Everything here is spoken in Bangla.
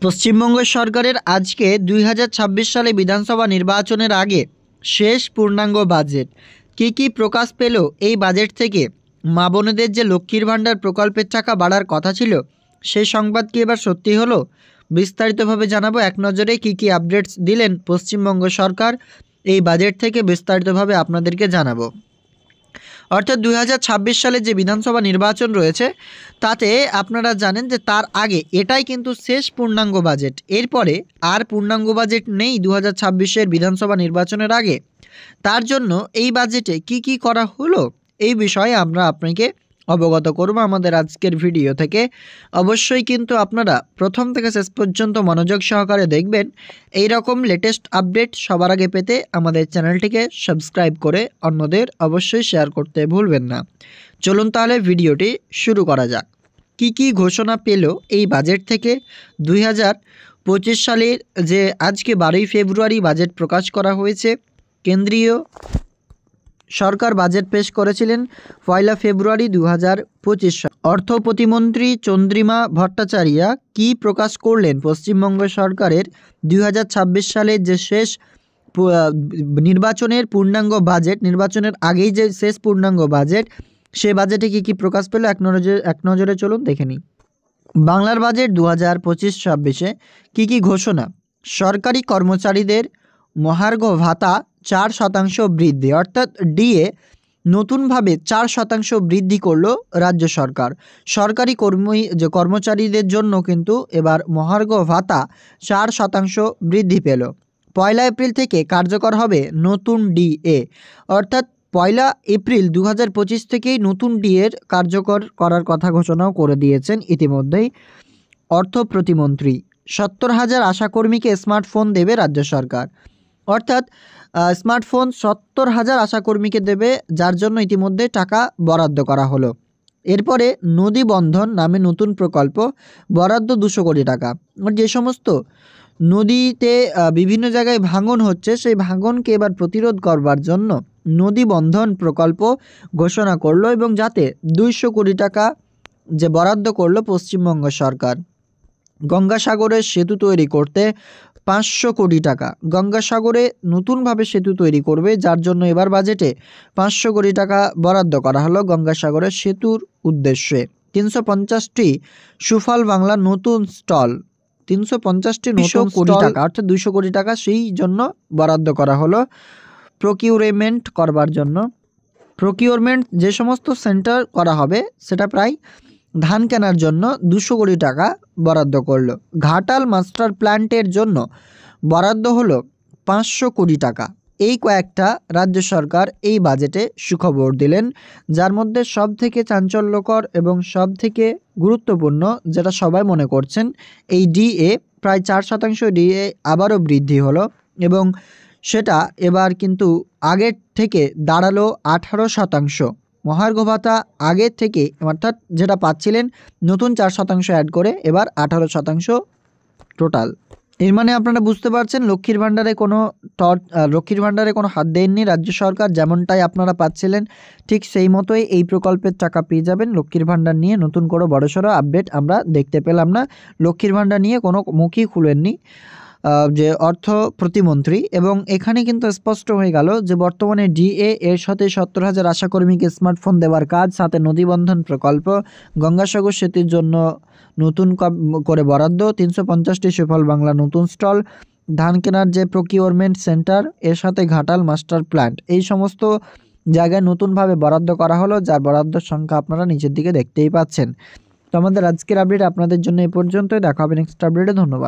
পশ্চিমবঙ্গ সরকারের আজকে 2026 সালে বিধানসভা নির্বাচনের আগে শেষ পূর্ণাঙ্গ বাজেট কি প্রকাশ পেল। এই বাজেট থেকে মা বোনেদের যে লক্ষ্মীর ভাণ্ডার প্রকল্পের টাকা বাড়ার কথা ছিল, সেই সংবাদ কি এবার সত্যি হলো? বিস্তারিতভাবে জানাবো। এক নজরে কি আপডেটস দিলেন পশ্চিমবঙ্গ সরকার, এই বাজেট থেকে বিস্তারিতভাবে আপনাদেরকে জানাবো। অর্থাৎ 2026 সালে যে বিধানসভা নির্বাচন রয়েছে, তাতে আপনারা জানেন যে তার আগে এটাই কিন্তু শেষ পূর্ণাঙ্গ বাজেট। এরপরে আর পূর্ণাঙ্গ বাজেট নেই 2026-এর বিধানসভা নির্বাচনের আগে। তার জন্য এই বাজেটে কি করা হলো, এই বিষয়ে আমরা আপনাকে অবগত করব আমাদের আজকের ভিডিও থেকে। অবশ্যই কিন্তু আপনারা প্রথম থেকে শেষ পর্যন্ত মনোযোগ সহকারে দেখবেন। এই রকম লেটেস্ট আপডেট সবার আগে পেতে আমাদের চ্যানেলটিকে সাবস্ক্রাইব করে অন্যদের অবশ্যই শেয়ার করতে ভুলবেন না। চলুন তাহলে ভিডিওটি শুরু করা যাক। কি ঘোষণা পেল এই বাজেট থেকে? 2025 সালের যে আজকে 12ই ফেব্রুয়ারি বাজেট প্রকাশ করা হয়েছে। কেন্দ্রীয় সরকার বাজেট পেশ করেছিলেন 1 ফেব্রুয়ারি 2025 সাল। অর্থ প্রতিমন্ত্রী চন্দ্রিমা ভট্টাচার্যা কি প্রকাশ করলেন পশ্চিমবঙ্গ সরকারের 2026 সালের যে শেষ নির্বাচনের পূর্ণাঙ্গ বাজেট, নির্বাচনের আগেই যে শেষ পূর্ণাঙ্গ বাজেট, সে বাজেটে কি প্রকাশ পেল এক নজরে চলুন দেখে নিই। বাংলার বাজেট 2025-26-এ কি ঘোষণা? সরকারি কর্মচারীদের মহার্ঘ ভাতা 4% বৃদ্ধি, অর্থাৎ ডিএ নতুনভাবে 4% বৃদ্ধি করলো রাজ্য সরকার। সরকারি কর্মচারীদের জন্য কিন্তু এবার মহার্ঘ ভাতা 4% বৃদ্ধি পেল। 1 এপ্রিল থেকে কার্যকর হবে নতুন ডিএ, অর্থাৎ 1 এপ্রিল 2025 থেকেই নতুন ডিএর কার্যকর করার কথা ঘোষণাও করে দিয়েছেন ইতিমধ্যেই অর্থ প্রতিমন্ত্রী। 70,000 আশাকর্মীকে স্মার্টফোন দেবে রাজ্য সরকার, অর্থাৎ স্মার্টফোন 70,000 আশাকর্মীকে দেবে, যার জন্য ইতিমধ্যে টাকা বরাদ্দ করা হলো। এরপরে নদী বন্ধন নামে নতুন প্রকল্প, বরাদ্দ 200 কোটি টাকা। যে সমস্ত নদীতে বিভিন্ন জায়গায় ভাঙন হচ্ছে, সেই ভাঙনকে এবার প্রতিরোধ করবার জন্য নদী বন্ধন প্রকল্প ঘোষণা করলো, এবং যাতে 200 কোটি টাকা যে বরাদ্দ করলো পশ্চিমবঙ্গ সরকার। গঙ্গাসাগরের সেতু তৈরি করতে 500 কোটি টাকা, গঙ্গাসাগরে নতুনভাবে সেতু তৈরি করবে, যার জন্য এবার বাজেটে 500 কোটি টাকা বরাদ্দ করা হলো গঙ্গাসাগরের সেতুর উদ্দেশ্যে। 350টি সুফল বাংলা নতুন স্টল, 350টি নতুন কোটি টাকা, অর্থাৎ 200 কোটি টাকা সেই জন্য বরাদ্দ করা হলো প্রকিউরমেন্ট করবার জন্য। প্রকিউরমেন্ট যে সমস্ত সেন্টার করা হবে, সেটা প্রায় ধান কেনার জন্য 200 কোটি টাকা বরাদ্দ করলো। ঘাটাল মাস্টার প্ল্যান্টের জন্য বরাদ্দ হলো 500 কোটি টাকা। এই কয়েকটা রাজ্য সরকার এই বাজেটে সুখবর দিলেন, যার মধ্যে সব থেকে চাঞ্চল্যকর এবং সব থেকে গুরুত্বপূর্ণ যেটা সবাই মনে করছেন, এই ডিএ প্রায় 4% ডিএ আবারও বৃদ্ধি হলো, এবং সেটা এবার কিন্তু আগের থেকে দাঁড়ালো 18%। মহার্ঘ ভাতা আগের থেকে, অর্থাৎ যেটা পাচ্ছিলেন নতুন 4% অ্যাড করে এবার 18% টোটাল। এর মানে আপনারা বুঝতে পারছেন লক্ষ্মীর ভাণ্ডারে কোনো হাত দেননি রাজ্য সরকার। যেমনটাই আপনারা পাচ্ছিলেন ঠিক সেই মতোই এই প্রকল্পের টাকা পেয়ে যাবেন। লক্ষ্মীর ভাণ্ডার নিয়ে নতুন করে বড়সড় আপডেট আমরা দেখতে পেলাম না। লক্ষ্মীর ভাণ্ডার নিয়ে কোনো মুখই খুলেননি যে অর্থ প্রতিমন্ত্রী, এবং এখানে কিন্তু স্পষ্ট হয়ে গেল যে বর্তমানে ডিএ এর সাথে 70,000 আশাকর্মীকে স্মার্টফোন দেওয়ার কাজ, সাথে নদীবন্ধন প্রকল্প, গঙ্গাসাগর সেতুর জন্য নতুন করে বরাদ্দ, 350টি সুফল বাংলা নতুন স্টল, ধান কেনার যে প্রকিউরমেন্ট সেন্টার, এর সাথে ঘাটাল মাস্টার প্ল্যান্ট, এই সমস্ত জায়গায় নতুনভাবে বরাদ্দ করা হলো, যার বরাদ্দের সংখ্যা আপনারা নিচের দিকে দেখতেই পাচ্ছেন। তো আমাদের আজকের আপডেট আপনাদের জন্য এই পর্যন্তই। দেখা হবে নেক্সট আপডেটে। ধন্যবাদ।